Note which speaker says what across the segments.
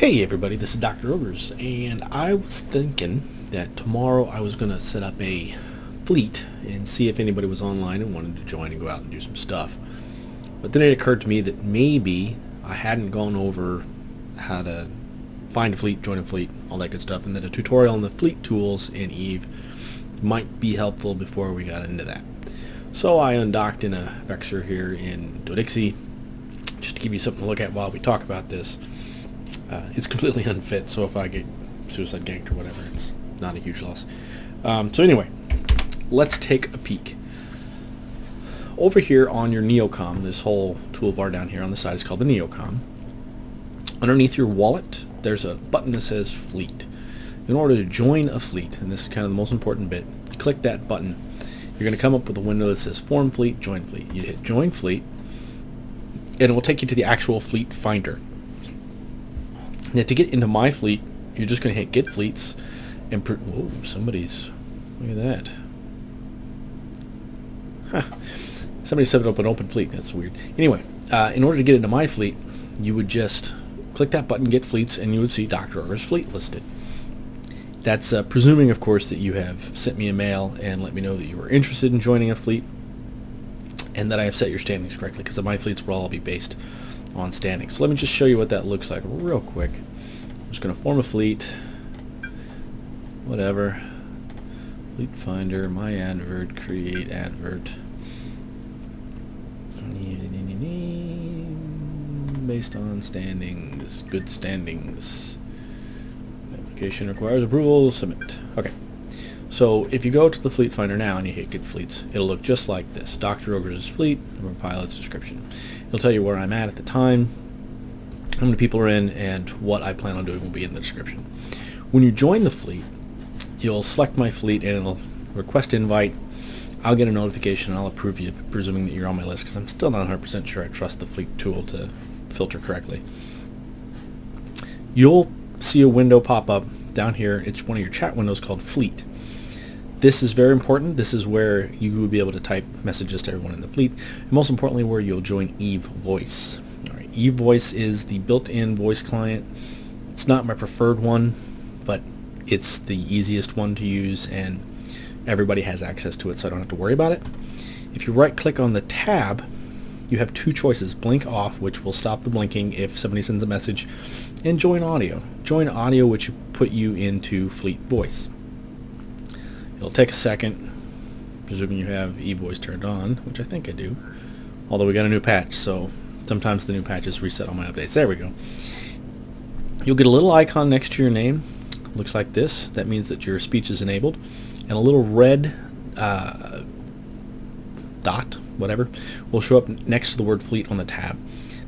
Speaker 1: Hey everybody, this is Dr. Ogres, and I was thinking that tomorrow I was going to set up a fleet and see if anybody was online and wanted to join and go out and do some stuff. But then it occurred to me that maybe I hadn't gone over how to find a fleet, join a fleet, all that good stuff, and that a tutorial on the fleet tools in Eve might be helpful before we got into that. So I undocked in a Vexer here in Dodixie, just to give you something to look at while we talk about this. It's completely unfit, so if I get suicide ganked or whatever, it's not a huge loss. So anyway, let's take a peek. Over here on your Neocom, this whole toolbar down here on the side is called the Neocom. Underneath your wallet, there's a button that says Fleet. In order to join a fleet, and this is kind of the most important bit, click that button. You're going to come up with a window that says Form Fleet, Join Fleet. You hit Join Fleet, and it will take you to the actual fleet finder. Now to get into my fleet, you're just going to hit Get Fleets, and whoa, somebody's, look at that. Huh. Somebody set up an open fleet. That's weird. Anyway, in order to get into my fleet, you would just click that button, Get Fleets, and you would see Dr. Ogres' fleet listed. That's presuming, of course, that you have sent me a mail and let me know that you were interested in joining a fleet, and that I have set your standings correctly, because my fleets will all be based on standings. So let me just show you what that looks like real quick. I'm just going to form a fleet, whatever, fleet finder, my advert, create advert, based on standings, good standings, application requires approval, submit. Okay, so if you go to the fleet finder now and you hit Get Fleets, it'll look just like this. Dr. Ogres' fleet, number of pilots, description. It'll tell you where I'm at the time, how many people are in, and what I plan on doing will be in the description. When you join the fleet, you'll select my fleet and it'll request invite. I'll get a notification and I'll approve you, presuming that you're on my list, because I'm still not 100% sure I trust the fleet tool to filter correctly. You'll see a window pop up down here. It's one of your chat windows called Fleet. This is very important. This is where you will be able to type messages to everyone in the fleet, and most importantly, where you'll join Eve Voice. All right, Eve Voice is the built-in voice client. It's not my preferred one, but it's the easiest one to use, and everybody has access to it, so I don't have to worry about it. If you right-click on the tab, you have two choices: blink off, which will stop the blinking if somebody sends a message, and join audio. Join audio, which will put you into Fleet Voice. It'll take a second, presuming you have eVoice turned on, which I think I do, although we got a new patch, so sometimes the new patches reset all my updates. There we go. You'll get a little icon next to your name. Looks like this. That means that your speech is enabled, and a little red dot, whatever, will show up next to the word Fleet on the tab.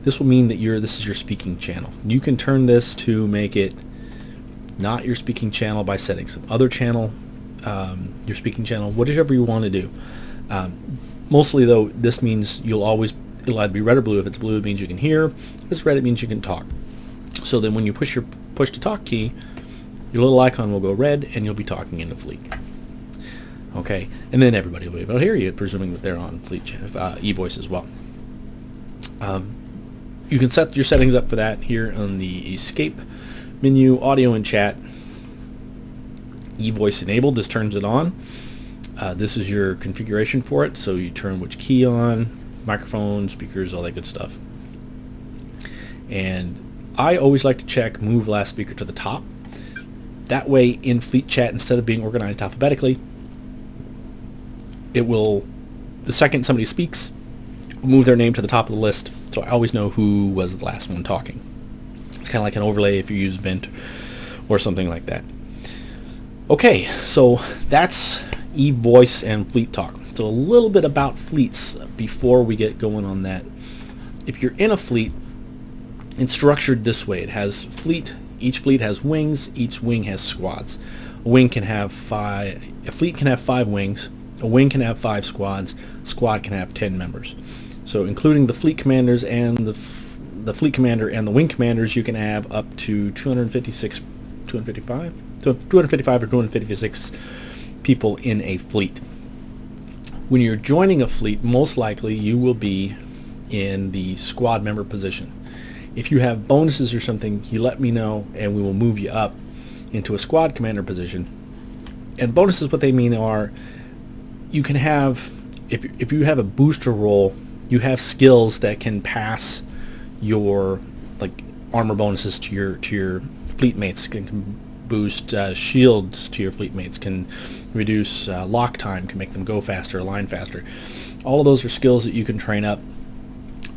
Speaker 1: This will mean that this is your speaking channel. You can turn this to make it not your speaking channel by setting some other channel, your speaking channel, whatever you want to do. Mostly though, this means it'll either be red or blue. If it's blue, it means you can hear. If it's red, it means you can talk. So then when you push your push to talk key, your little icon will go red and you'll be talking into Fleet. Okay, and then everybody will be able to hear you, presuming that they're on Fleet eVoice as well. You can set your settings up for that here on the Escape menu, Audio and Chat. eVoice enabled, this turns it on. This is your configuration for it, so you turn which key on, microphone, speakers, all that good stuff. And I always like to check move last speaker to the top. That way in Fleet Chat, instead of being organized alphabetically, it will, the second somebody speaks, move their name to the top of the list, so I always know who was the last one talking. It's kind of like an overlay if you use Vent or something like that. Okay, so that's eVoice and Fleet Talk. So a little bit about fleets before we get going on that. If you're in a fleet, it's structured this way. It has fleet. Each fleet has wings. Each wing has squads. A fleet can have 5 wings. A wing can have 5 squads. A squad can have 10 members. So including the fleet commanders and the fleet commander and the wing commanders, you can have up to 255 or 256 people in a fleet. When you're joining a fleet, most likely you will be in the squad member position. If you have bonuses or something, you let me know and we will move you up into a squad commander position. And bonuses, what they mean are, you can have, if you have a booster role, you have skills that can pass your like armor bonuses to your fleet mates, can boost shields to your fleet mates, can reduce lock time, can make them go faster, align faster. All of those are skills that you can train up.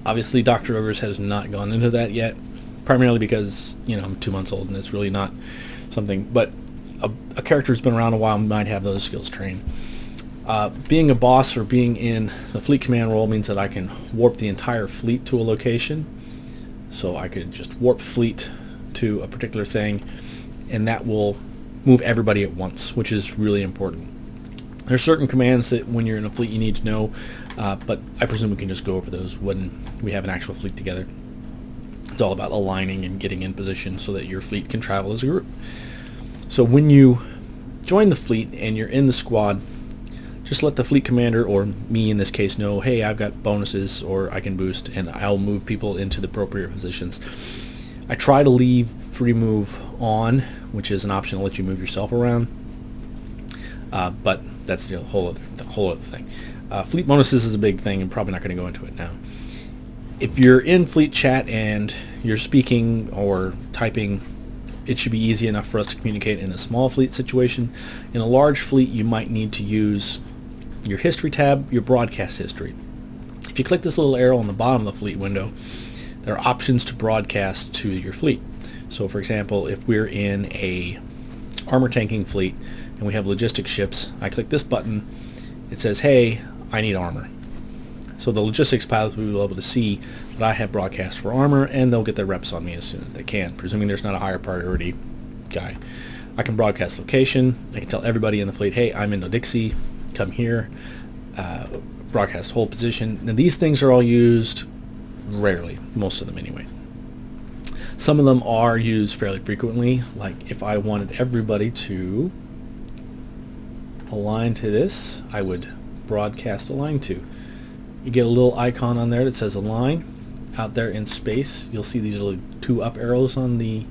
Speaker 1: Obviously, Dr. Ogres has not gone into that yet, primarily because, I'm 2 months old and it's really not something, but a character who's been around a while might have those skills trained. Being a boss or being in the fleet command role means that I can warp the entire fleet to a location. So I could just warp fleet to a particular thing, and that will move everybody at once, which is really important. There's certain commands that when you're in a fleet you need to know, but I presume we can just go over those when we have an actual fleet together. It's all about aligning and getting in position so that your fleet can travel as a group. So when you join the fleet and you're in the squad, just let the fleet commander, or me in this case, know, hey, I've got bonuses or I can boost, and I'll move people into the appropriate positions. I try to leave free move on, which is an option to let you move yourself around, but that's the whole other thing. Fleet bonuses is a big thing, and probably not going to go into it now. If you're in fleet chat and you're speaking or typing, it should be easy enough for us to communicate in a small fleet situation. In a large fleet, you might need to use your history tab, your broadcast history. If you click this little arrow on the bottom of the fleet window, there are options to broadcast to your fleet. So for example, if we're in a armor tanking fleet and we have logistics ships, I click this button, it says, hey, I need armor. So the logistics pilots will be able to see that I have broadcast for armor, and they'll get their reps on me as soon as they can, presuming there's not a higher priority guy. I can broadcast location. I can tell everybody in the fleet, hey, I'm in Dixie, come here, broadcast hold position. Now these things are all used rarely, most of them anyway. Some of them are used fairly frequently, like if I wanted everybody to align to this, I would broadcast align to. You get a little icon on there that says align. Out there in space, you'll see these little 2 up arrows on the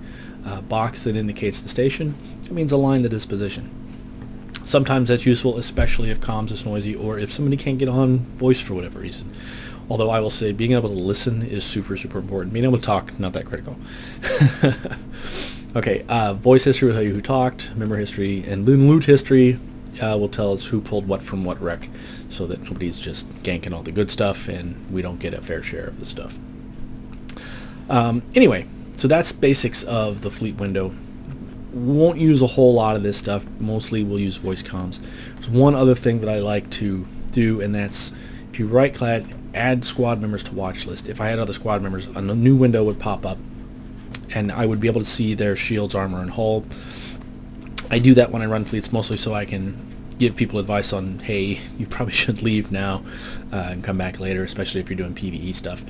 Speaker 1: box that indicates the station. It means align to this position. Sometimes that's useful, especially if comms is noisy or if somebody can't get on voice for whatever reason. Although I will say being able to listen is super, super important. Being able to talk, not that critical. Okay, voice history will tell you who talked, member history, and loot history will tell us who pulled what from what wreck, so that nobody's just ganking all the good stuff and we don't get a fair share of the stuff. Anyway, so that's basics of the fleet window. Won't use a whole lot of this stuff. Mostly we'll use voice comms. There's one other thing that I like to do, and that's if you right-click, add squad members to watch list. If I had other squad members, a new window would pop up, and I would be able to see their shields, armor, and hull. I do that when I run fleets, mostly so I can give people advice on, hey, you probably should leave now and come back later, especially if you're doing PvE stuff.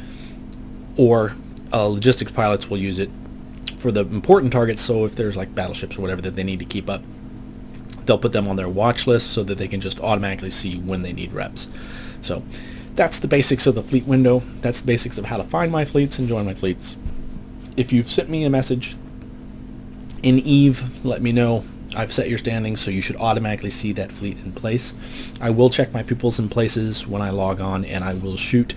Speaker 1: Or logistics pilots will use it for the important targets, so if there's like battleships or whatever that they need to keep up, they'll put them on their watch list so that they can just automatically see when they need reps. So that's the basics of the fleet window. That's the basics of how to find my fleets and join my fleets. If you've sent me a message in Eve, let me know. I've set your standings, so you should automatically see that fleet in place. I will check my peoples in places when I log on, and I will shoot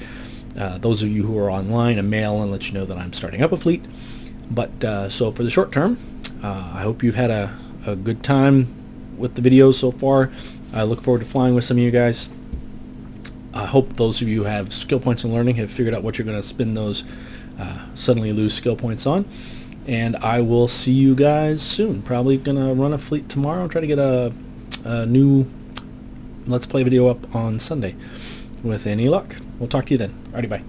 Speaker 1: those of you who are online a mail and let you know that I'm starting up a fleet. But so for the short term, I hope you've had a good time with the videos so far. I look forward to flying with some of you guys. I hope those of you who have skill points in learning have figured out what you're going to spend those suddenly lose skill points on. And I will see you guys soon. Probably going to run a fleet tomorrow. Try to get a new Let's Play video up on Sunday with any luck. We'll talk to you then. Alrighty, bye.